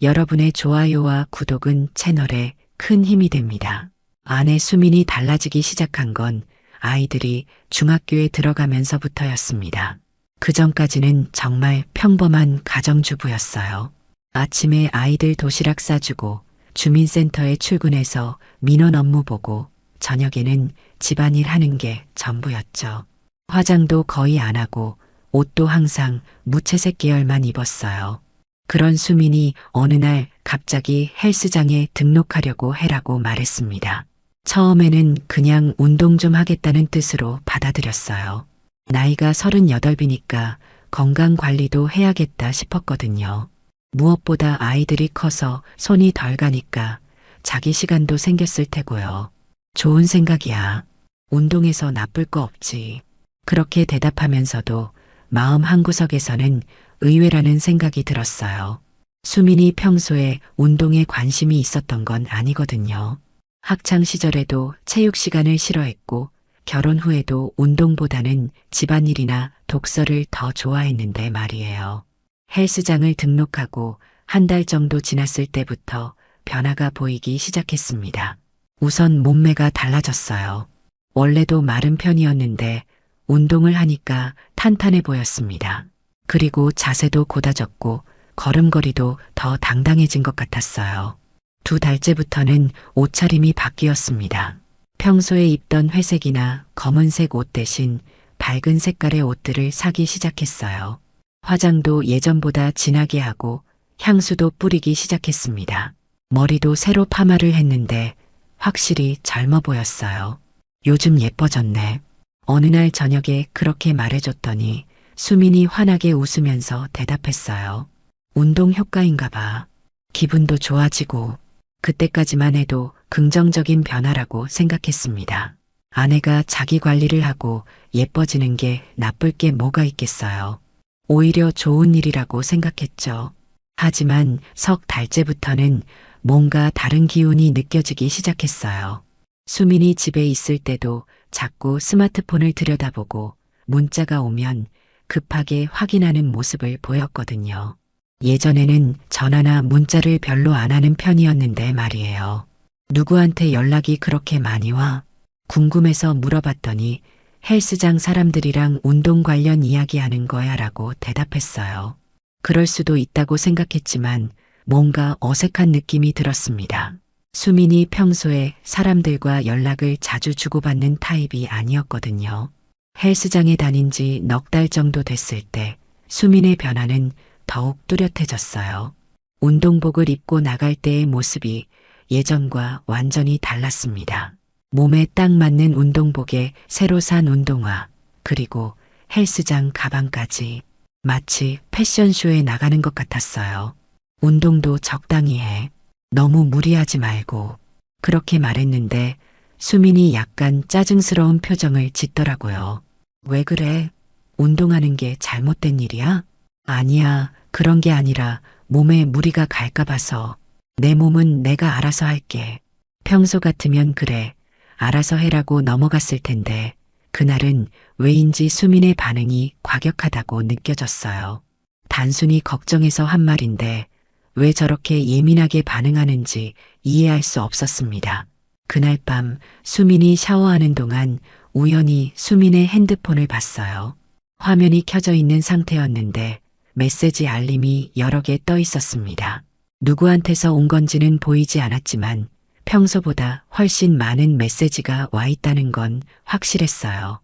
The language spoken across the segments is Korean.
여러분의 좋아요와 구독은 채널에 큰 힘이 됩니다. 아내 수민이 달라지기 시작한 건 아이들이 중학교에 들어가면서부터였습니다. 그 전까지는 정말 평범한 가정주부였어요. 아침에 아이들 도시락 싸주고 주민센터에 출근해서 민원 업무 보고 저녁에는 집안일 하는 게 전부였죠. 화장도 거의 안 하고 옷도 항상 무채색 계열만 입었어요. 그런 수민이 어느 날 갑자기 헬스장에 등록하려고 해라고 말했습니다. 처음에는 그냥 운동 좀 하겠다는 뜻으로 받아들였어요. 나이가 38이니까 건강관리도 해야겠다 싶었거든요. 무엇보다 아이들이 커서 손이 덜 가니까 자기 시간도 생겼을 테고요. 좋은 생각이야. 운동해서 나쁠 거 없지. 그렇게 대답하면서도 마음 한구석에서는 의외라는 생각이 들었어요. 수민이 평소에 운동에 관심이 있었던 건 아니거든요. 학창 시절에도 체육 시간을 싫어했고 결혼 후에도 운동보다는 집안일이나 독서를 더 좋아했는데 말이에요. 헬스장을 등록하고 한 달 정도 지났을 때부터 변화가 보이기 시작했습니다. 우선 몸매가 달라졌어요. 원래도 마른 편이었는데 운동을 하니까 탄탄해 보였습니다. 그리고 자세도 고다졌고 걸음걸이도 더 당당해진 것 같았어요. 2달째부터는 옷차림이 바뀌었습니다. 평소에 입던 회색이나 검은색 옷 대신 밝은 색깔의 옷들을 사기 시작했어요. 화장도 예전보다 진하게 하고 향수도 뿌리기 시작했습니다. 머리도 새로 파마를 했는데 확실히 젊어 보였어요. 요즘 예뻐졌네. 어느 날 저녁에 그렇게 말해줬더니 수민이 환하게 웃으면서 대답했어요. 운동 효과인가 봐. 기분도 좋아지고 그때까지만 해도 긍정적인 변화라고 생각했습니다. 아내가 자기 관리를 하고 예뻐지는 게 나쁠 게 뭐가 있겠어요. 오히려 좋은 일이라고 생각했죠. 하지만 석 달째부터는 뭔가 다른 기운이 느껴지기 시작했어요. 수민이 집에 있을 때도 자꾸 스마트폰을 들여다보고 문자가 오면 급하게 확인하는 모습을 보였거든요. 예전에는 전화나 문자를 별로 안 하는 편이었는데 말이에요. 누구한테 연락이 그렇게 많이 와? 궁금해서 물어봤더니 헬스장 사람들이랑 운동 관련 이야기하는 거야 라고 대답했어요. 그럴 수도 있다고 생각했지만 뭔가 어색한 느낌이 들었습니다. 수민이 평소에 사람들과 연락을 자주 주고받는 타입이 아니었거든요. 헬스장에 다닌 지 넉 달 정도 됐을 때 수민의 변화는 더욱 뚜렷해졌어요. 운동복을 입고 나갈 때의 모습이 예전과 완전히 달랐습니다. 몸에 딱 맞는 운동복에 새로 산 운동화, 그리고 헬스장 가방까지 마치 패션쇼에 나가는 것 같았어요. 운동도 적당히 해. 너무 무리하지 말고. 그렇게 말했는데 수민이 약간 짜증스러운 표정을 짓더라고요. 왜 그래? 운동하는 게 잘못된 일이야? 아니야, 그런 게 아니라 몸에 무리가 갈까 봐서. 내 몸은 내가 알아서 할게. 평소 같으면 그래, 알아서 해라고 넘어갔을 텐데 그날은 왜인지 수민의 반응이 과격하다고 느껴졌어요. 단순히 걱정해서 한 말인데 왜 저렇게 예민하게 반응하는지 이해할 수 없었습니다. 그날 밤 수민이 샤워하는 동안 우연히 수민의 핸드폰을 봤어요. 화면이 켜져 있는 상태였는데 메시지 알림이 여러 개 떠 있었습니다. 누구한테서 온 건지는 보이지 않았지만 평소보다 훨씬 많은 메시지가 와 있다는 건 확실했어요.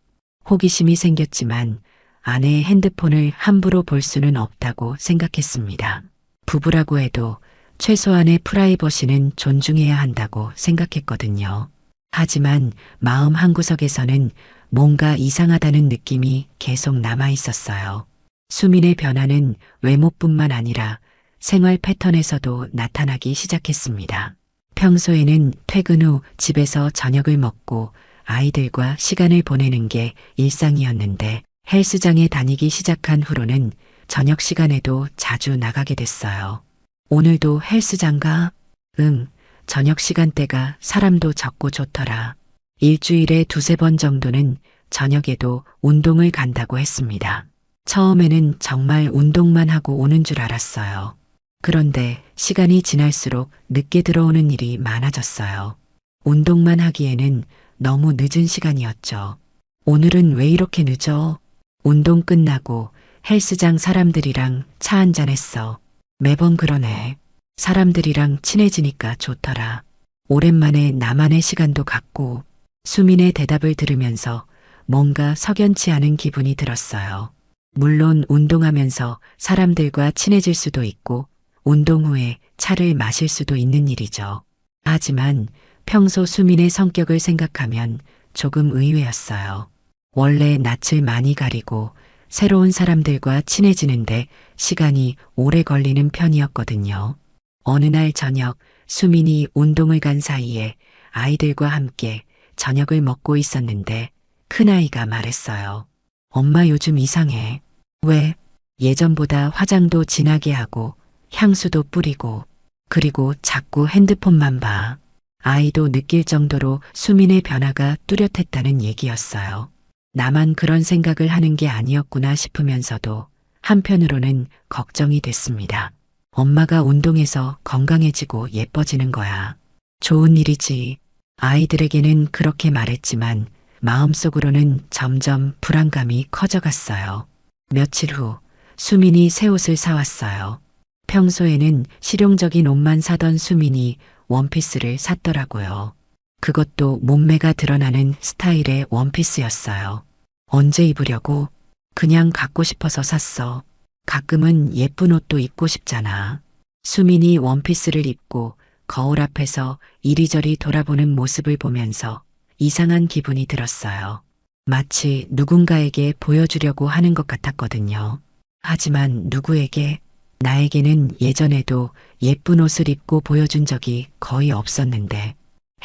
호기심이 생겼지만 아내의 핸드폰을 함부로 볼 수는 없다고 생각했습니다. 부부라고 해도 최소한의 프라이버시는 존중해야 한다고 생각했거든요. 하지만 마음 한구석에서는 뭔가 이상하다는 느낌이 계속 남아 있었어요. 수민의 변화는 외모뿐만 아니라 생활 패턴에서도 나타나기 시작했습니다. 평소에는 퇴근 후 집에서 저녁을 먹고 아이들과 시간을 보내는 게 일상이었는데 헬스장에 다니기 시작한 후로는 저녁 시간에도 자주 나가게 됐어요. 오늘도 헬스장 가? 응, 저녁 시간대가 사람도 적고 좋더라. 일주일에 2~3번 정도는 저녁에도 운동을 간다고 했습니다. 처음에는 정말 운동만 하고 오는 줄 알았어요. 그런데 시간이 지날수록 늦게 들어오는 일이 많아졌어요. 운동만 하기에는 너무 늦은 시간이었죠. 오늘은 왜 이렇게 늦어? 운동 끝나고 헬스장 사람들이랑 차 한잔 했어. 매번 그러네. 사람들이랑 친해지니까 좋더라. 오랜만에 나만의 시간도 갖고 수민의 대답을 들으면서 뭔가 석연치 않은 기분이 들었어요. 물론 운동하면서 사람들과 친해질 수도 있고 운동 후에 차를 마실 수도 있는 일이죠. 하지만 평소 수민의 성격을 생각하면 조금 의외였어요. 원래 낯을 많이 가리고 새로운 사람들과 친해지는데 시간이 오래 걸리는 편이었거든요. 어느 날 저녁 수민이 운동을 간 사이에 아이들과 함께 저녁을 먹고 있었는데 큰아이가 말했어요. 엄마 요즘 이상해. 왜? 예전보다 화장도 진하게 하고 향수도 뿌리고 그리고 자꾸 핸드폰만 봐. 아이도 느낄 정도로 수민의 변화가 뚜렷했다는 얘기였어요. 나만 그런 생각을 하는 게 아니었구나 싶으면서도 한편으로는 걱정이 됐습니다. 엄마가 운동해서 건강해지고 예뻐지는 거야. 좋은 일이지. 아이들에게는 그렇게 말했지만 마음속으로는 점점 불안감이 커져갔어요. 며칠 후 수민이 새 옷을 사왔어요. 평소에는 실용적인 옷만 사던 수민이 원피스를 샀더라고요. 그것도 몸매가 드러나는 스타일의 원피스였어요. 언제 입으려고? 그냥 갖고 싶어서 샀어. 가끔은 예쁜 옷도 입고 싶잖아. 수민이 원피스를 입고 거울 앞에서 이리저리 돌아보는 모습을 보면서 이상한 기분이 들었어요. 마치 누군가에게 보여주려고 하는 것 같았거든요. 하지만 누구에게? 나에게는 예전에도 예쁜 옷을 입고 보여준 적이 거의 없었는데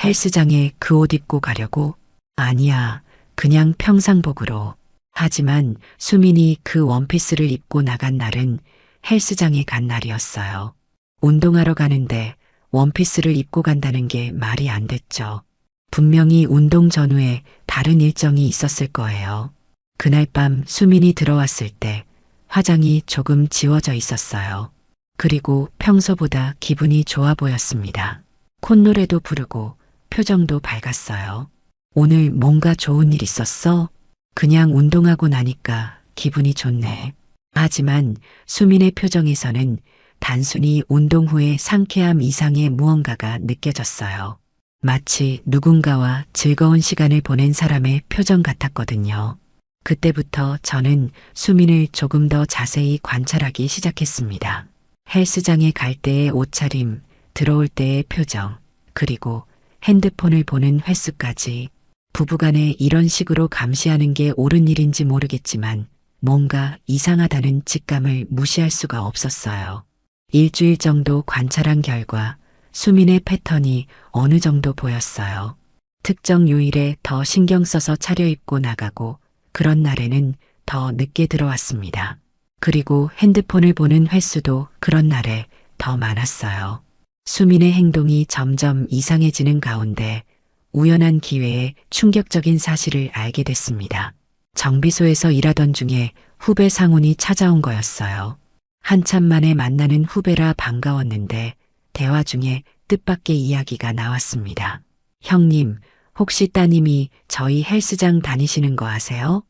헬스장에 그 옷 입고 가려고? 아니야. 그냥 평상복으로. 하지만 수민이 그 원피스를 입고 나간 날은 헬스장에 간 날이었어요. 운동하러 가는데 원피스를 입고 간다는 게 말이 안 됐죠. 분명히 운동 전후에 다른 일정이 있었을 거예요. 그날 밤 수민이 들어왔을 때 화장이 조금 지워져 있었어요. 그리고 평소보다 기분이 좋아 보였습니다. 콧노래도 부르고 표정도 밝았어요. 오늘 뭔가 좋은 일 있었어? 그냥 운동하고 나니까 기분이 좋네. 하지만 수민의 표정에서는 단순히 운동 후의 상쾌함 이상의 무언가가 느껴졌어요. 마치 누군가와 즐거운 시간을 보낸 사람의 표정 같았거든요. 그때부터 저는 수민을 조금 더 자세히 관찰하기 시작했습니다. 헬스장에 갈 때의 옷차림, 들어올 때의 표정, 그리고 핸드폰을 보는 횟수까지 부부간에 이런 식으로 감시하는 게 옳은 일인지 모르겠지만 뭔가 이상하다는 직감을 무시할 수가 없었어요. 일주일 정도 관찰한 결과 수민의 패턴이 어느 정도 보였어요. 특정 요일에 더 신경 써서 차려입고 나가고 그런 날에는 더 늦게 들어왔습니다. 그리고 핸드폰을 보는 횟수도 그런 날에 더 많았어요. 수민의 행동이 점점 이상해지는 가운데 우연한 기회에 충격적인 사실을 알게 됐습니다. 정비소에서 일하던 중에 후배 상훈이 찾아온 거였어요. 한참 만에 만나는 후배라 반가웠는데 대화 중에 뜻밖의 이야기가 나왔습니다. 형님, 혹시 따님이 저희 헬스장 다니시는 거 아세요?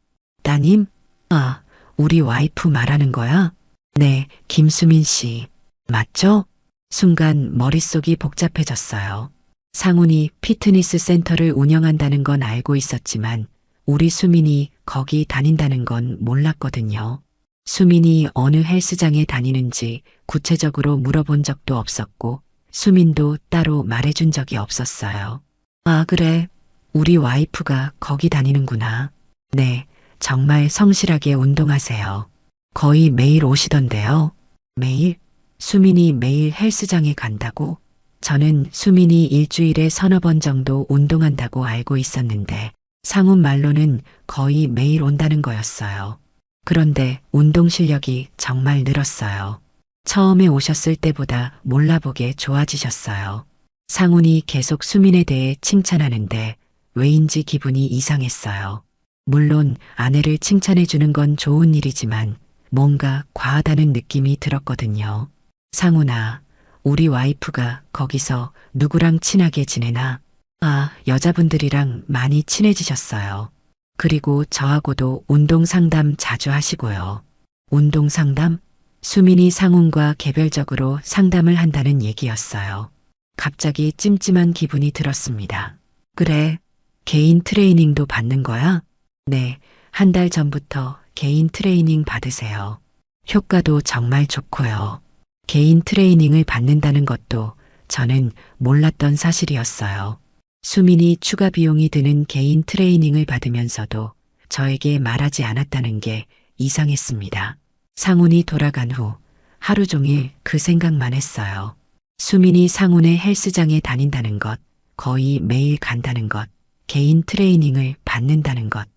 따님? 아, 우리 와이프 말하는 거야? 네, 김수민 씨. 맞죠? 순간 머릿속이 복잡해졌어요. 상훈이 피트니스 센터를 운영한다는 건 알고 있었지만 우리 수민이 거기 다닌다는 건 몰랐거든요. 수민이 어느 헬스장에 다니는지 구체적으로 물어본 적도 없었고 수민도 따로 말해준 적이 없었어요. 아, 그래. 우리 와이프가 거기 다니는구나. 네, 정말 성실하게 운동하세요. 거의 매일 오시던데요. 매일? 수민이 매일 헬스장에 간다고? 저는 수민이 일주일에 서너 번 정도 운동한다고 알고 있었는데 상훈 말로는 거의 매일 온다는 거였어요. 그런데 운동 실력이 정말 늘었어요. 처음에 오셨을 때보다 몰라보게 좋아지셨어요. 상훈이 계속 수민에 대해 칭찬하는데 왜인지 기분이 이상했어요. 물론 아내를 칭찬해 주는 건 좋은 일이지만 뭔가 과하다는 느낌이 들었거든요. 상훈아, 우리 와이프가 거기서 누구랑 친하게 지내나? 아, 여자분들이랑 많이 친해지셨어요. 그리고 저하고도 운동 상담 자주 하시고요. 운동 상담? 수민이 상훈과 개별적으로 상담을 한다는 얘기였어요. 갑자기 찜찜한 기분이 들었습니다. 그래, 개인 트레이닝도 받는 거야? 네, 한 달 전부터 개인 트레이닝 받으세요. 효과도 정말 좋고요. 개인 트레이닝을 받는다는 것도 저는 몰랐던 사실이었어요. 수민이 추가 비용이 드는 개인 트레이닝을 받으면서도 저에게 말하지 않았다는 게 이상했습니다. 상훈이 돌아간 후 하루 종일 그 생각만 했어요. 수민이 상훈의 헬스장에 다닌다는 것, 거의 매일 간다는 것, 개인 트레이닝을 받는다는 것.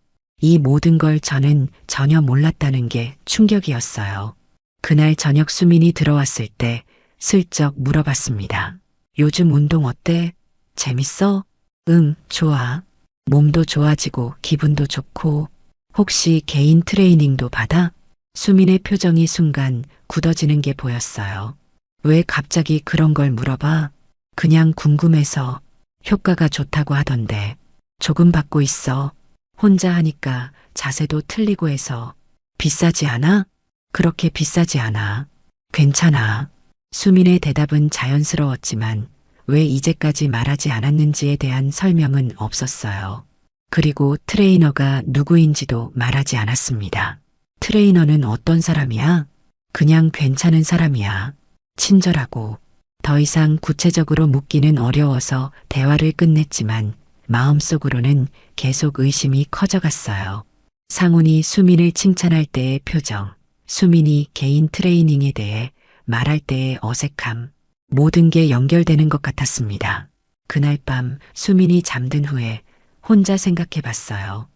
이 모든 걸 저는 전혀 몰랐다는 게 충격이었어요. 그날 저녁 수민이 들어왔을 때 슬쩍 물어봤습니다. 요즘 운동 어때? 재밌어? 응, 좋아. 몸도 좋아지고 기분도 좋고. 혹시 개인 트레이닝도 받아? 수민의 표정이 순간 굳어지는 게 보였어요. 왜 갑자기 그런 걸 물어봐? 그냥 궁금해서. 효과가 좋다고 하던데. 조금 받고 있어. 혼자 하니까 자세도 틀리고 해서. 비싸지 않아? 그렇게 비싸지 않아. 괜찮아. 수민의 대답은 자연스러웠지만 왜 이제까지 말하지 않았는지에 대한 설명은 없었어요. 그리고 트레이너가 누구인지도 말하지 않았습니다. 트레이너는 어떤 사람이야? 그냥 괜찮은 사람이야. 친절하고. 더 이상 구체적으로 묻기는 어려워서 대화를 끝냈지만 마음속으로는 계속 의심이 커져갔어요. 상훈이 수민을 칭찬할 때의 표정, 수민이 개인 트레이닝에 대해 말할 때의 어색함, 모든 게 연결되는 것 같았습니다. 그날 밤 수민이 잠든 후에 혼자 생각해 봤어요.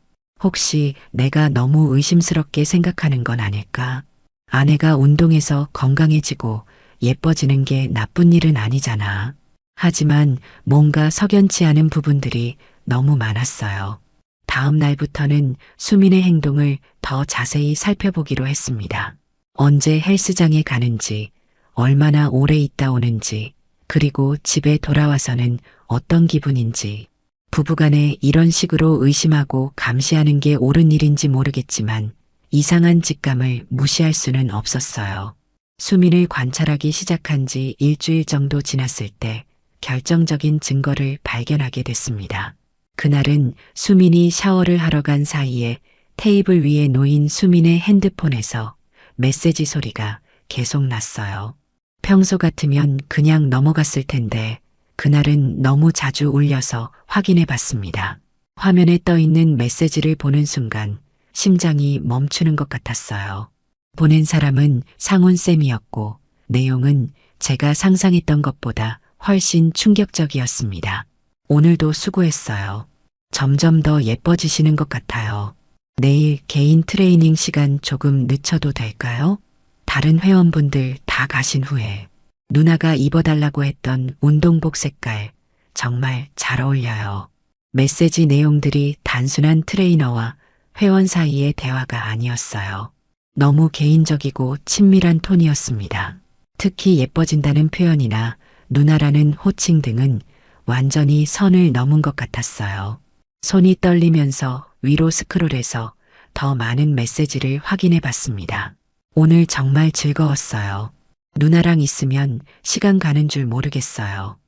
혹시 내가 너무 의심스럽게 생각하는 건 아닐까? 아내가 운동해서 건강해지고 예뻐지는 게 나쁜 일은 아니잖아. 하지만 뭔가 석연치 않은 부분들이 너무 많았어요. 다음 날부터는 수민의 행동을 더 자세히 살펴보기로 했습니다. 언제 헬스장에 가는지, 얼마나 오래 있다 오는지, 그리고 집에 돌아와서는 어떤 기분인지. 부부간에 이런 식으로 의심하고 감시하는 게 옳은 일인지 모르겠지만 이상한 직감을 무시할 수는 없었어요. 수민을 관찰하기 시작한 지 일주일 정도 지났을 때 결정적인 증거를 발견하게 됐습니다. 그날은 수민이 샤워를 하러 간 사이에 테이블 위에 놓인 수민의 핸드폰에서 메시지 소리가 계속 났어요. 평소 같으면 그냥 넘어갔을 텐데 그날은 너무 자주 울려서 확인해 봤습니다. 화면에 떠 있는 메시지를 보는 순간 심장이 멈추는 것 같았어요. 보낸 사람은 상훈쌤이었고 내용은 제가 상상했던 것보다 훨씬 충격적이었습니다. 오늘도 수고했어요. 점점 더 예뻐지시는 것 같아요. 내일 개인 트레이닝 시간 조금 늦춰도 될까요? 다른 회원분들 다 가신 후에 누나가 입어달라고 했던 운동복 색깔 정말 잘 어울려요. 메시지 내용들이 단순한 트레이너와 회원 사이의 대화가 아니었어요. 너무 개인적이고 친밀한 톤이었습니다. 특히 예뻐진다는 표현이나 누나라는 호칭 등은 완전히 선을 넘은 것 같았어요. 손이 떨리면서 위로 스크롤해서 더 많은 메시지를 확인해 봤습니다. 오늘 정말 즐거웠어요. 누나랑 있으면 시간 가는 줄 모르겠어요.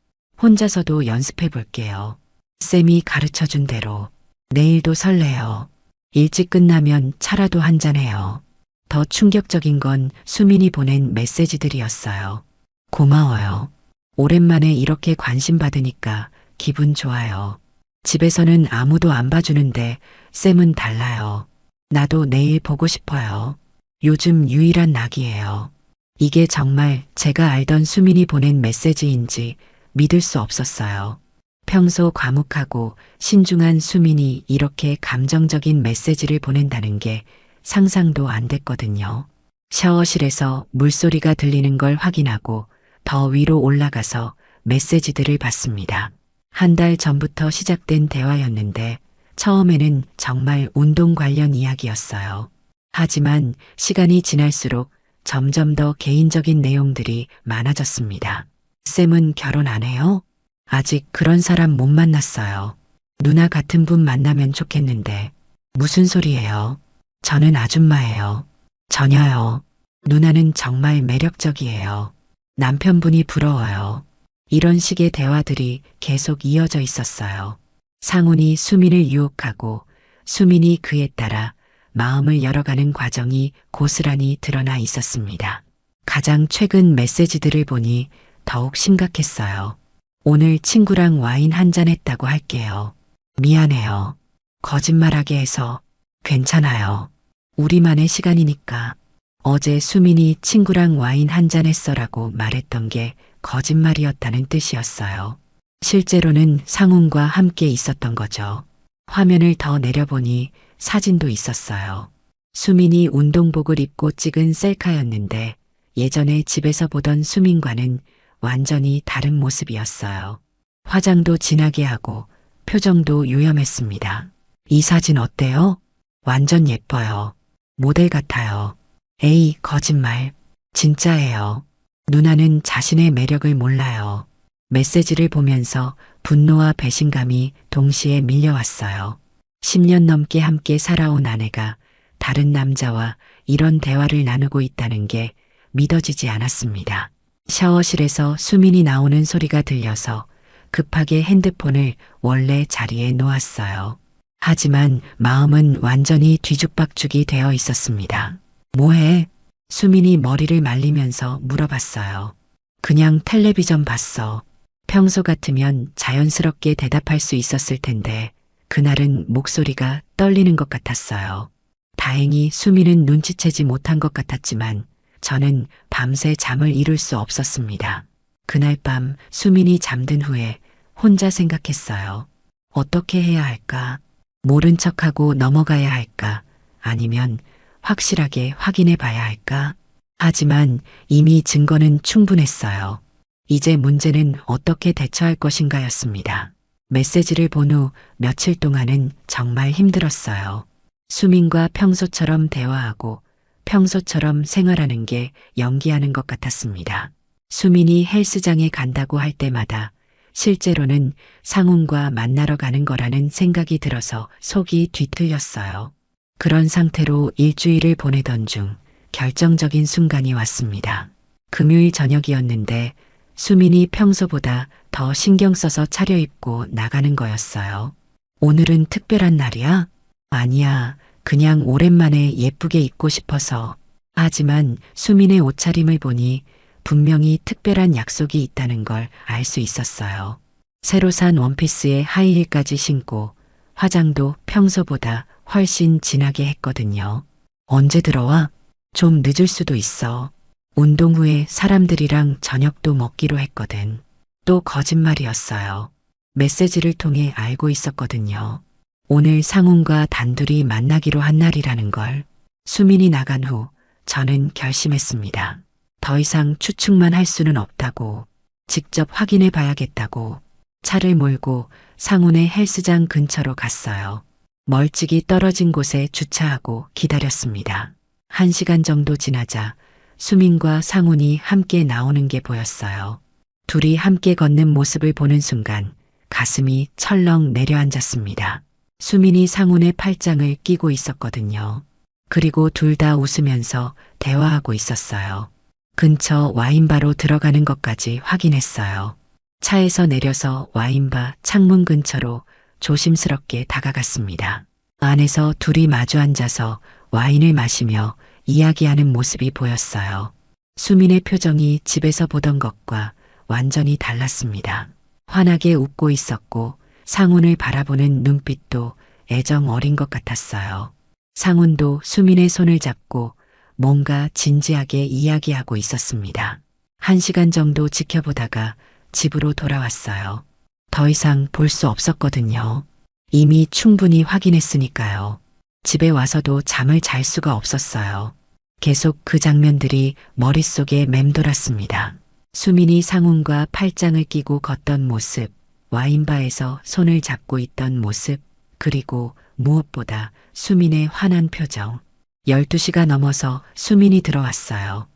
혼자서도 연습해 볼게요. 쌤이 가르쳐 준 대로. 내일도 설레요. 일찍 끝나면 차라도 한잔해요. 더 충격적인 건 수민이 보낸 메시지들이었어요. 고마워요. 오랜만에 이렇게 관심 받으니까 기분 좋아요. 집에서는 아무도 안 봐주는데 쌤은 달라요. 나도 내일 보고 싶어요. 요즘 유일한 낙이에요. 이게 정말 제가 알던 수민이 보낸 메시지인지 믿을 수 없었어요. 평소 과묵하고 신중한 수민이 이렇게 감정적인 메시지를 보낸다는 게 상상도 안 됐거든요. 샤워실에서 물소리가 들리는 걸 확인하고 더 위로 올라가서 메시지들을 봤습니다. 한 달 전부터 시작된 대화였는데 처음에는 정말 운동 관련 이야기였어요. 하지만 시간이 지날수록 점점 더 개인적인 내용들이 많아졌습니다. 쌤은 결혼 안 해요? 아직 그런 사람 못 만났어요. 누나 같은 분 만나면 좋겠는데. 무슨 소리예요? 저는 아줌마예요. 전혀요. 누나는 정말 매력적이에요. 남편분이 부러워요. 이런 식의 대화들이 계속 이어져 있었어요. 상훈이 수민을 유혹하고 수민이 그에 따라 마음을 열어가는 과정이 고스란히 드러나 있었습니다. 가장 최근 메시지들을 보니 더욱 심각했어요. 오늘 친구랑 와인 한잔 했다고 할게요. 미안해요. 거짓말하게 해서. 괜찮아요. 우리만의 시간이니까. 어제 수민이 친구랑 와인 한잔 했어라고 말했던 게 거짓말이었다는 뜻이었어요. 실제로는 상훈과 함께 있었던 거죠. 화면을 더 내려보니 사진도 있었어요. 수민이 운동복을 입고 찍은 셀카였는데 예전에 집에서 보던 수민과는 완전히 다른 모습이었어요. 화장도 진하게 하고 표정도 요염했습니다. 이 사진 어때요? 완전 예뻐요. 모델 같아요. 에이, 거짓말. 진짜예요. 누나는 자신의 매력을 몰라요. 메시지를 보면서 분노와 배신감이 동시에 밀려왔어요. 10년 넘게 함께 살아온 아내가 다른 남자와 이런 대화를 나누고 있다는 게 믿어지지 않았습니다. 샤워실에서 수민이 나오는 소리가 들려서 급하게 핸드폰을 원래 자리에 놓았어요. 하지만 마음은 완전히 뒤죽박죽이 되어 있었습니다. 뭐해? 수민이 머리를 말리면서 물어봤어요. 그냥 텔레비전 봤어. 평소 같으면 자연스럽게 대답할 수 있었을 텐데 그날은 목소리가 떨리는 것 같았어요. 다행히 수민은 눈치채지 못한 것 같았지만 저는 밤새 잠을 이룰 수 없었습니다. 그날 밤 수민이 잠든 후에 혼자 생각했어요. 어떻게 해야 할까? 모른 척하고 넘어가야 할까? 아니면 확실하게 확인해 봐야 할까? 하지만 이미 증거는 충분했어요. 이제 문제는 어떻게 대처할 것인가였습니다. 메시지를 본 후 며칠 동안은 정말 힘들었어요. 수민과 평소처럼 대화하고 평소처럼 생활하는 게 연기하는 것 같았습니다. 수민이 헬스장에 간다고 할 때마다 실제로는 상훈과 만나러 가는 거라는 생각이 들어서 속이 뒤틀렸어요. 그런 상태로 일주일을 보내던 중 결정적인 순간이 왔습니다. 금요일 저녁이었는데 수민이 평소보다 더 신경 써서 차려입고 나가는 거였어요. 오늘은 특별한 날이야? 아니야. 그냥 오랜만에 예쁘게 입고 싶어서. 하지만 수민의 옷차림을 보니 분명히 특별한 약속이 있다는 걸 알 수 있었어요. 새로 산 원피스에 하이힐까지 신고 화장도 평소보다 훨씬 진하게 했거든요. 언제 들어와? 좀 늦을 수도 있어. 운동 후에 사람들이랑 저녁도 먹기로 했거든. 또 거짓말이었어요. 메시지를 통해 알고 있었거든요. 오늘 상훈과 단둘이 만나기로 한 날이라는 걸. 수민이 나간 후 저는 결심했습니다. 더 이상 추측만 할 수는 없다고. 직접 확인해 봐야겠다고. 차를 몰고 상훈의 헬스장 근처로 갔어요. 멀찍이 떨어진 곳에 주차하고 기다렸습니다. 1시간 정도 지나자 수민과 상훈이 함께 나오는 게 보였어요. 둘이 함께 걷는 모습을 보는 순간 가슴이 철렁 내려앉았습니다. 수민이 상훈의 팔짱을 끼고 있었거든요. 그리고 둘 다 웃으면서 대화하고 있었어요. 근처 와인바로 들어가는 것까지 확인했어요. 차에서 내려서 와인바 창문 근처로 조심스럽게 다가갔습니다. 안에서 둘이 마주 앉아서 와인을 마시며 이야기하는 모습이 보였어요. 수민의 표정이 집에서 보던 것과 완전히 달랐습니다. 환하게 웃고 있었고 상훈을 바라보는 눈빛도 애정 어린 것 같았어요. 상훈도 수민의 손을 잡고 뭔가 진지하게 이야기하고 있었습니다. 1시간 정도 지켜보다가 집으로 돌아왔어요. 더 이상 볼 수 없었거든요. 이미 충분히 확인했으니까요. 집에 와서도 잠을 잘 수가 없었어요. 계속 그 장면들이 머릿속에 맴돌았습니다. 수민이 상훈과 팔짱을 끼고 걷던 모습, 와인바에서 손을 잡고 있던 모습, 그리고 무엇보다 수민의 환한 표정. 12시가 넘어서 수민이 들어왔어요.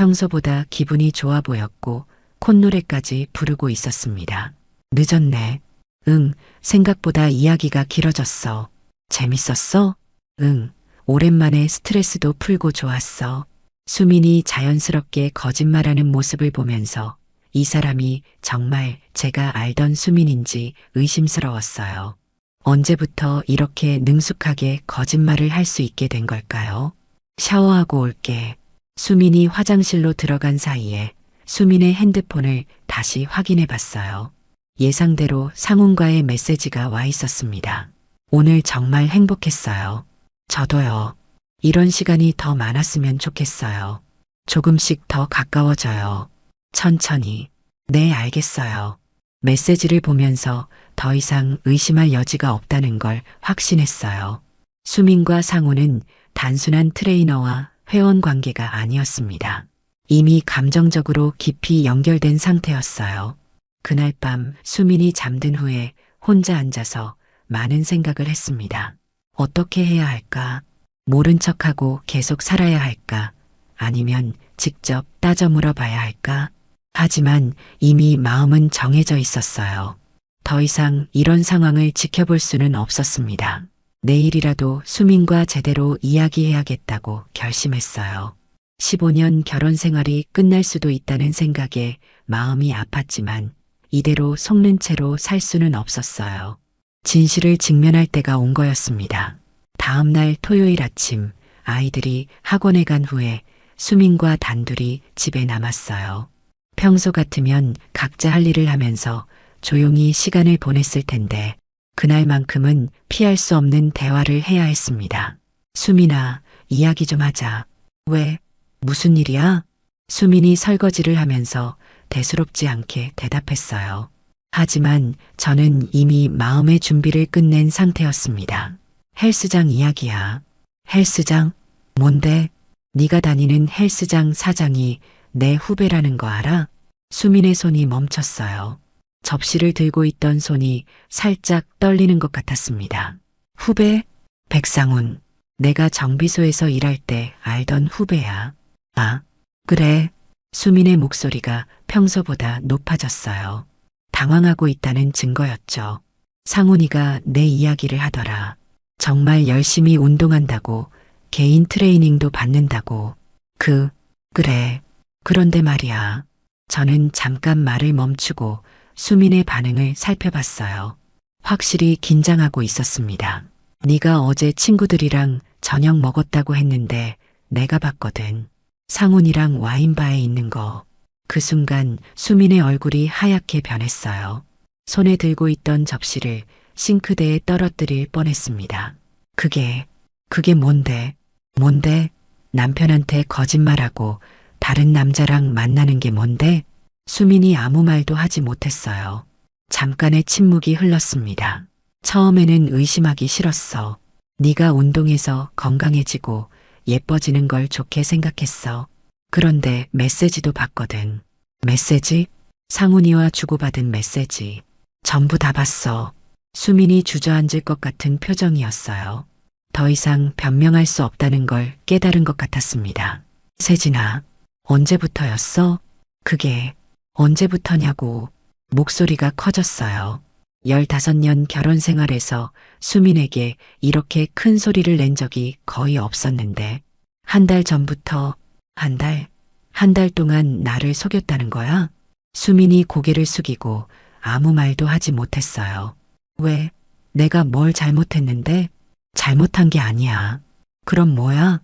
평소보다 기분이 좋아 보였고 콧노래까지 부르고 있었습니다. 늦었네. 응, 생각보다 이야기가 길어졌어. 재밌었어? 응, 오랜만에 스트레스도 풀고 좋았어. 수민이 자연스럽게 거짓말하는 모습을 보면서 이 사람이 정말 제가 알던 수민인지 의심스러웠어요. 언제부터 이렇게 능숙하게 거짓말을 할 수 있게 된 걸까요? 샤워하고 올게. 수민이 화장실로 들어간 사이에 수민의 핸드폰을 다시 확인해 봤어요. 예상대로 상훈과의 메시지가 와 있었습니다. 오늘 정말 행복했어요. 저도요. 이런 시간이 더 많았으면 좋겠어요. 조금씩 더 가까워져요. 천천히. 네, 알겠어요. 메시지를 보면서 더 이상 의심할 여지가 없다는 걸 확신했어요. 수민과 상우는 단순한 트레이너와 회원 관계가 아니었습니다. 이미 감정적으로 깊이 연결된 상태였어요. 그날 밤 수민이 잠든 후에 혼자 앉아서 많은 생각을 했습니다. 어떻게 해야 할까? 모른 척하고 계속 살아야 할까? 아니면 직접 따져 물어봐야 할까? 하지만 이미 마음은 정해져 있었어요. 더 이상 이런 상황을 지켜볼 수는 없었습니다. 내일이라도 수민과 제대로 이야기해야겠다고 결심했어요. 15년 결혼 생활이 끝날 수도 있다는 생각에 마음이 아팠지만 이대로 속는 채로 살 수는 없었어요. 진실을 직면할 때가 온 거였습니다. 다음 날 토요일 아침 아이들이 학원에 간 후에 수민과 단둘이 집에 남았어요. 평소 같으면 각자 할 일을 하면서 조용히 시간을 보냈을 텐데 그날만큼은 피할 수 없는 대화를 해야 했습니다. 수민아, 이야기 좀 하자. 왜? 무슨 일이야? 수민이 설거지를 하면서 대수롭지 않게 대답했어요. 하지만 저는 이미 마음의 준비를 끝낸 상태였습니다. 헬스장 이야기야. 헬스장? 뭔데? 네가 다니는 헬스장 사장이 내 후배라는 거 알아? 수민의 손이 멈췄어요. 접시를 들고 있던 손이 살짝 떨리는 것 같았습니다. 후배? 백상훈. 내가 정비소에서 일할 때 알던 후배야. 아, 그래. 수민의 목소리가 평소보다 높아졌어요. 당황하고 있다는 증거였죠. 상훈이가 내 이야기를 하더라. 정말 열심히 운동한다고, 개인 트레이닝도 받는다고. 그래. 그런데 말이야. 저는 잠깐 말을 멈추고 수민의 반응을 살펴봤어요. 확실히 긴장하고 있었습니다. 네가 어제 친구들이랑 저녁 먹었다고 했는데 내가 봤거든. 상훈이랑 와인바에 있는 거. 그 순간 수민의 얼굴이 하얗게 변했어요. 손에 들고 있던 접시를 싱크대에 떨어뜨릴 뻔했습니다. 그게 뭔데? 남편한테 거짓말하고 다른 남자랑 만나는 게 뭔데? 수민이 아무 말도 하지 못했어요. 잠깐의 침묵이 흘렀습니다. 처음에는 의심하기 싫었어. 네가 운동해서 건강해지고 예뻐지는 걸 좋게 생각했어. 그런데 메시지도 봤거든. 메시지? 상훈이와 주고받은 메시지. 전부 다 봤어. 수민이 주저앉을 것 같은 표정이었어요. 더 이상 변명할 수 없다는 걸 깨달은 것 같았습니다. 세진아, 언제부터였어? 그게 언제부터냐고. 목소리가 커졌어요. 15년 결혼 생활에서 수민에게 이렇게 큰 소리를 낸 적이 거의 없었는데 한 달 전부터 한 달 동안 나를 속였다는 거야? 수민이 고개를 숙이고 아무 말도 하지 못했어요. 왜? 내가 뭘 잘못했는데? 잘못한 게 아니야. 그럼 뭐야?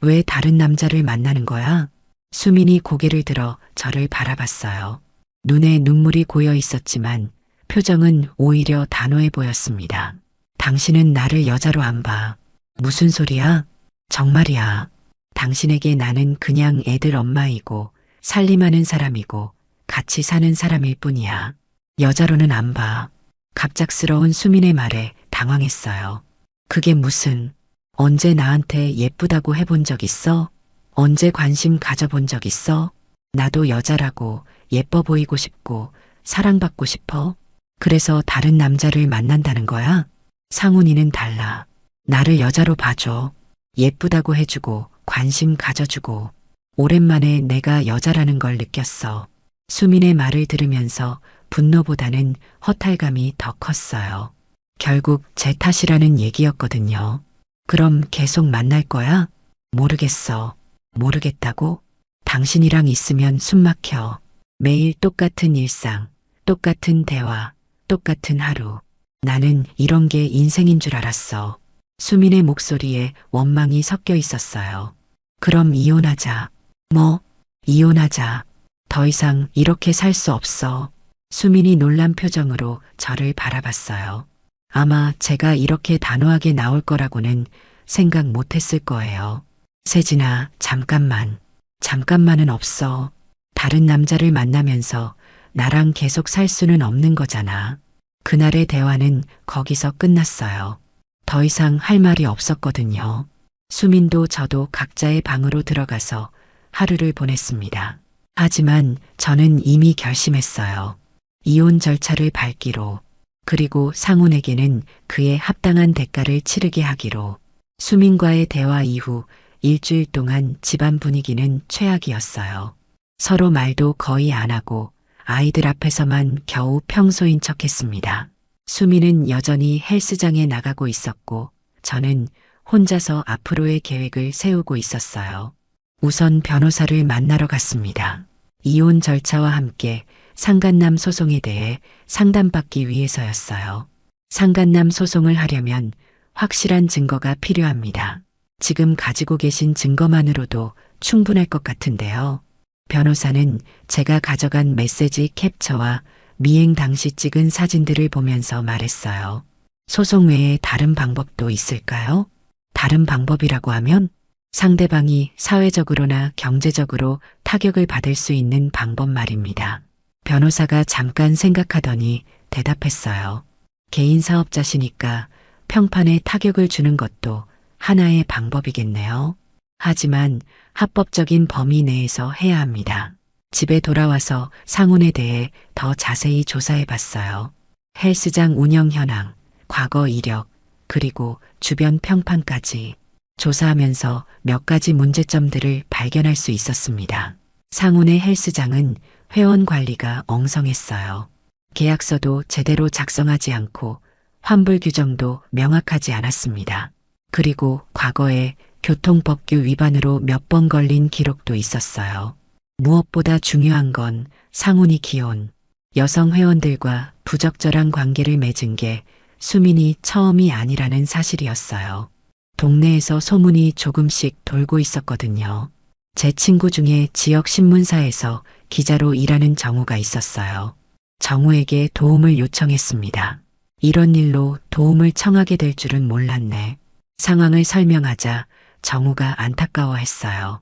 왜 다른 남자를 만나는 거야? 수민이 고개를 들어 저를 바라봤어요. 눈에 눈물이 고여 있었지만 표정은 오히려 단호해 보였습니다. 당신은 나를 여자로 안 봐. 무슨 소리야? 정말이야. 당신에게 나는 그냥 애들 엄마이고 살림하는 사람이고 같이 사는 사람일 뿐이야. 여자로는 안 봐. 갑작스러운 수민의 말에 당황했어요. 그게 무슨, 언제 나한테 예쁘다고 해본 적 있어? 언제 관심 가져본 적 있어? 나도 여자라고 예뻐 보이고 싶고 사랑받고 싶어? 그래서 다른 남자를 만난다는 거야? 상훈이는 달라. 나를 여자로 봐줘. 예쁘다고 해주고 관심 가져주고. 오랜만에 내가 여자라는 걸 느꼈어. 수민의 말을 들으면서 분노보다는 허탈감이 더 컸어요. 결국 제 탓이라는 얘기였거든요. 그럼 계속 만날 거야? 모르겠어. 모르겠다고? 당신이랑 있으면 숨 막혀. 매일 똑같은 일상, 똑같은 대화, 똑같은 하루. 나는 이런 게 인생인 줄 알았어. 수민의 목소리에 원망이 섞여 있었어요. 그럼 이혼하자. 뭐? 이혼하자. 더 이상 이렇게 살 수 없어. 수민이 놀란 표정으로 저를 바라봤어요. 아마 제가 이렇게 단호하게 나올 거라고는 생각 못 했을 거예요. 세진아, 잠깐만. 잠깐만은 없어. 다른 남자를 만나면서 나랑 계속 살 수는 없는 거잖아. 그날의 대화는 거기서 끝났어요. 더 이상 할 말이 없었거든요. 수민도 저도 각자의 방으로 들어가서 하루를 보냈습니다. 하지만 저는 이미 결심했어요. 이혼 절차를 밟기로, 그리고 상훈에게는 그에 합당한 대가를 치르게 하기로. 수민과의 대화 이후 일주일 동안 집안 분위기는 최악이었어요. 서로 말도 거의 안 하고 아이들 앞에서만 겨우 평소인 척했습니다. 수민은 여전히 헬스장에 나가고 있었고 저는 혼자서 앞으로의 계획을 세우고 있었어요. 우선 변호사를 만나러 갔습니다. 이혼 절차와 함께 상간남 소송에 대해 상담받기 위해서였어요. 상간남 소송을 하려면 확실한 증거가 필요합니다. 지금 가지고 계신 증거만으로도 충분할 것 같은데요. 변호사는 제가 가져간 메시지 캡처와 미행 당시 찍은 사진들을 보면서 말했어요. 소송 외에 다른 방법도 있을까요? 다른 방법이라고 하면 상대방이 사회적으로나 경제적으로 타격을 받을 수 있는 방법 말입니다. 변호사가 잠깐 생각하더니 대답했어요. 개인 사업자시니까 평판에 타격을 주는 것도 하나의 방법이겠네요. 하지만 합법적인 범위 내에서 해야 합니다. 집에 돌아와서 상훈에 대해 더 자세히 조사해 봤어요. 헬스장 운영 현황, 과거 이력, 그리고 주변 평판까지 조사하면서 몇 가지 문제점들을 발견할 수 있었습니다. 상훈의 헬스장은 회원 관리가 엉성했어요. 계약서도 제대로 작성하지 않고 환불 규정도 명확하지 않았습니다. 그리고 과거에 교통법규 위반으로 몇 번 걸린 기록도 있었어요. 무엇보다 중요한 건 상훈이 기혼, 여성 회원들과 부적절한 관계를 맺은 게 수민이 처음이 아니라는 사실이었어요. 동네에서 소문이 조금씩 돌고 있었거든요. 제 친구 중에 지역 신문사에서 기자로 일하는 정우가 있었어요. 정우에게 도움을 요청했습니다. 이런 일로 도움을 청하게 될 줄은 몰랐네. 상황을 설명하자 정우가 안타까워했어요.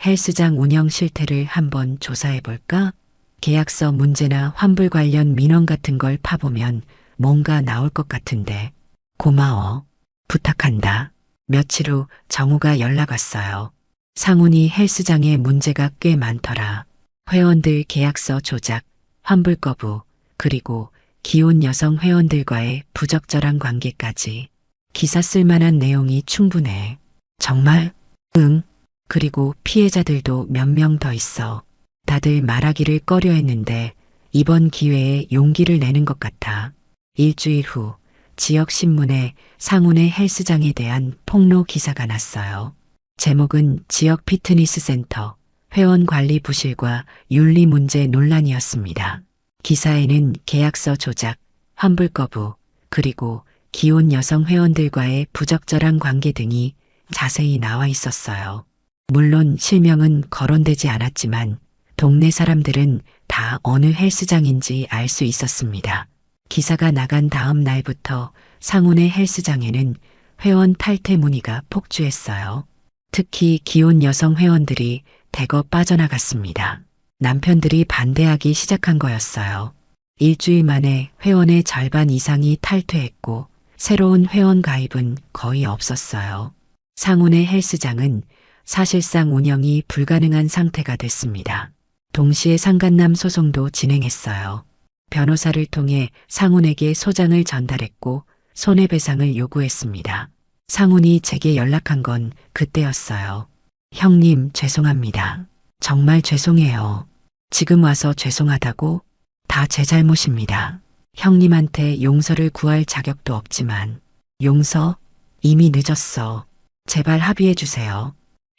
헬스장 운영 실태를 한번 조사해볼까? 계약서 문제나 환불 관련 민원 같은 걸 파보면 뭔가 나올 것 같은데. 고마워. 부탁한다. 며칠 후 정우가 연락 왔어요. 상훈이 헬스장에 문제가 꽤 많더라. 회원들 계약서 조작, 환불 거부, 그리고 기혼 여성 회원들과의 부적절한 관계까지. 기사 쓸만한 내용이 충분해. 정말? 응. 그리고 피해자들도 몇 명 더 있어. 다들 말하기를 꺼려했는데 이번 기회에 용기를 내는 것 같아. 일주일 후 지역 신문에 상훈의 헬스장에 대한 폭로 기사가 났어요. 제목은 지역 피트니스 센터 회원 관리 부실과 윤리 문제 논란이었습니다. 기사에는 계약서 조작, 환불 거부, 그리고 기혼 여성 회원들과의 부적절한 관계 등이 자세히 나와 있었어요. 물론 실명은 거론되지 않았지만 동네 사람들은 다 어느 헬스장인지 알 수 있었습니다. 기사가 나간 다음 날부터 상훈의 헬스장에는 회원 탈퇴 문의가 폭주했어요. 특히 기혼 여성 회원들이 대거 빠져나갔습니다. 남편들이 반대하기 시작한 거였어요. 일주일 만에 회원의 절반 이상이 탈퇴했고 새로운 회원 가입은 거의 없었어요. 상훈의 헬스장은 사실상 운영이 불가능한 상태가 됐습니다. 동시에 상간남 소송도 진행했어요. 변호사를 통해 상훈에게 소장을 전달했고 손해배상을 요구했습니다. 상훈이 제게 연락한 건 그때였어요. 형님, 죄송합니다. 정말 죄송해요. 지금 와서 죄송하다고? 다 제 잘못입니다. 형님한테 용서를 구할 자격도 없지만 용서? 이미 늦었어. 제발 합의해 주세요.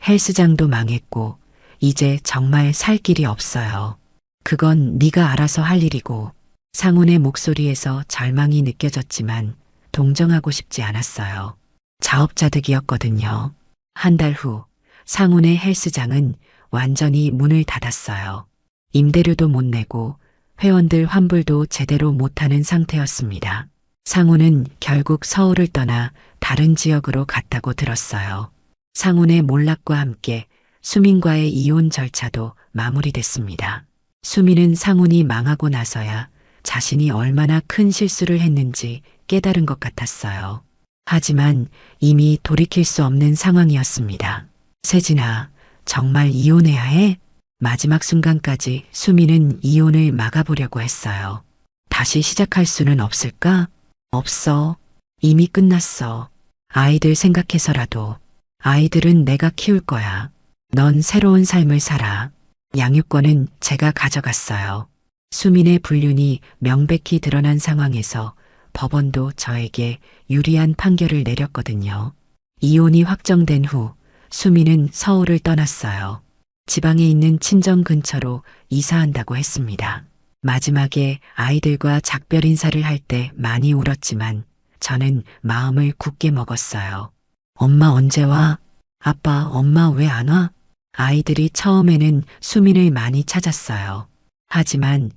헬스장도 망했고 이제 정말 살 길이 없어요. 그건 네가 알아서 할 일이고. 상훈의 목소리에서 절망이 느껴졌지만 동정하고 싶지 않았어요. 자업자득이었거든요. 한 달 후 상훈의 헬스장은 완전히 문을 닫았어요. 임대료도 못 내고 회원들 환불도 제대로 못하는 상태였습니다. 상훈은 결국 서울을 떠나 다른 지역으로 갔다고 들었어요. 상훈의 몰락과 함께 수민과의 이혼 절차도 마무리됐습니다. 수민은 상훈이 망하고 나서야 자신이 얼마나 큰 실수를 했는지 깨달은 것 같았어요. 하지만 이미 돌이킬 수 없는 상황이었습니다. 세진아, 정말 이혼해야 해? 마지막 순간까지 수민은 이혼을 막아보려고 했어요. 다시 시작할 수는 없을까? 없어. 이미 끝났어. 아이들 생각해서라도. 아이들은 내가 키울 거야. 넌 새로운 삶을 살아. 양육권은 제가 가져갔어요. 수민의 불륜이 명백히 드러난 상황에서 법원도 저에게 유리한 판결을 내렸거든요. 이혼이 확정된 후 수민은 서울을 떠났어요. 지방에 있는 친정 근처로 이사한다고 했습니다. 마지막에 아이들과 작별 인사를 할 때 많이 울었지만 저는 마음을 굳게 먹었어요. 엄마 언제 와? 아빠, 엄마 왜 안 와? 아이들이 처음에는 수민을 많이 찾았어요. 하지만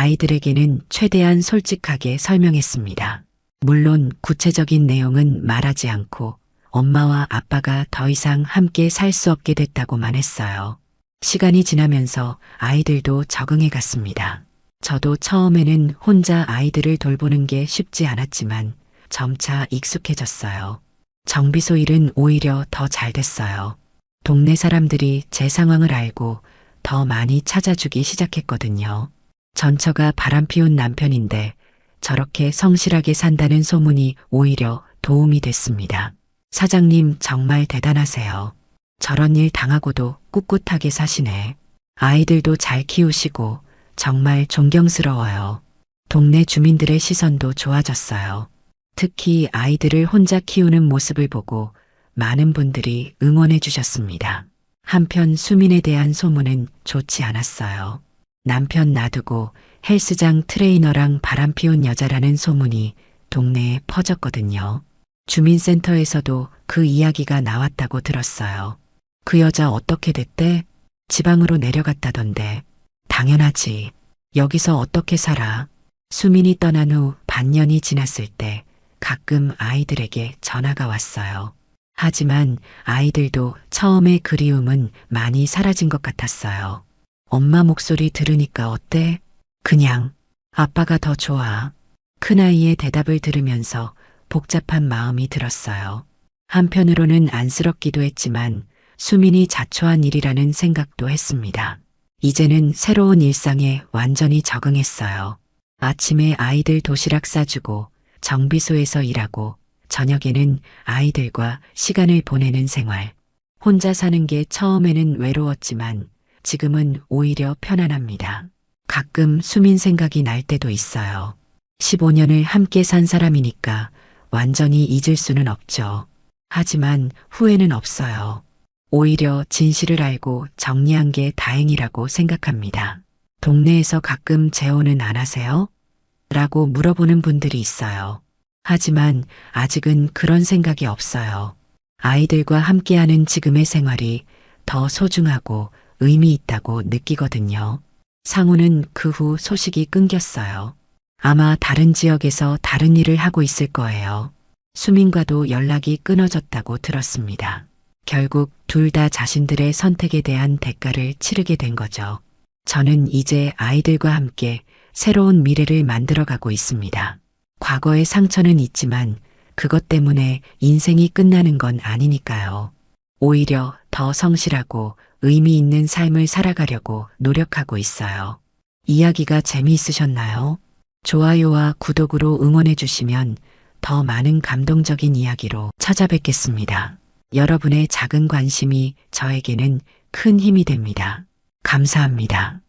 아이들에게는 최대한 솔직하게 설명했습니다. 물론 구체적인 내용은 말하지 않고 엄마와 아빠가 더 이상 함께 살 수 없게 됐다고만 했어요. 시간이 지나면서 아이들도 적응해 갔습니다. 저도 처음에는 혼자 아이들을 돌보는 게 쉽지 않았지만 점차 익숙해졌어요. 정비소 일은 오히려 더 잘 됐어요. 동네 사람들이 제 상황을 알고 더 많이 찾아주기 시작했거든요. 전처가 바람피운 남편인데 저렇게 성실하게 산다는 소문이 오히려 도움이 됐습니다. 사장님 정말 대단하세요. 저런 일 당하고도 꿋꿋하게 사시네. 아이들도 잘 키우시고 정말 존경스러워요. 동네 주민들의 시선도 좋아졌어요. 특히 아이들을 혼자 키우는 모습을 보고 많은 분들이 응원해 주셨습니다. 한편 수민에 대한 소문은 좋지 않았어요. 남편 놔두고 헬스장 트레이너랑 바람피운 여자라는 소문이 동네에 퍼졌거든요. 주민센터에서도 그 이야기가 나왔다고 들었어요. 그 여자 어떻게 됐대? 지방으로 내려갔다던데. 당연하지. 여기서 어떻게 살아? 수민이 떠난 후 반년이 지났을 때 가끔 아이들에게 전화가 왔어요. 하지만 아이들도 처음의 그리움은 많이 사라진 것 같았어요. 엄마 목소리 들으니까 어때? 그냥 아빠가 더 좋아. 큰아이의 대답을 들으면서 복잡한 마음이 들었어요. 한편으로는 안쓰럽기도 했지만 수민이 자초한 일이라는 생각도 했습니다. 이제는 새로운 일상에 완전히 적응했어요. 아침에 아이들 도시락 싸주고 정비소에서 일하고 저녁에는 아이들과 시간을 보내는 생활. 혼자 사는 게 처음에는 외로웠지만 지금은 오히려 편안합니다. 가끔 수민 생각이 날 때도 있어요. 15년을 함께 산 사람이니까 완전히 잊을 수는 없죠. 하지만 후회는 없어요. 오히려 진실을 알고 정리한 게 다행이라고 생각합니다. 동네에서 가끔 재혼은 안 하세요? 라고 물어보는 분들이 있어요. 하지만 아직은 그런 생각이 없어요. 아이들과 함께하는 지금의 생활이 더 소중하고 의미 있다고 느끼거든요. 상우는 그 후 소식이 끊겼어요. 아마 다른 지역에서 다른 일을 하고 있을 거예요. 수민과도 연락이 끊어졌다고 들었습니다. 결국 둘 다 자신들의 선택에 대한 대가를 치르게 된 거죠. 저는 이제 아이들과 함께 새로운 미래를 만들어가고 있습니다. 과거의 상처는 있지만 그것 때문에 인생이 끝나는 건 아니니까요. 오히려 더 성실하고 의미 있는 삶을 살아가려고 노력하고 있어요. 이야기가 재미있으셨나요? 좋아요와 구독으로 응원해 주시면 더 많은 감동적인 이야기로 찾아뵙겠습니다. 여러분의 작은 관심이 저에게는 큰 힘이 됩니다. 감사합니다.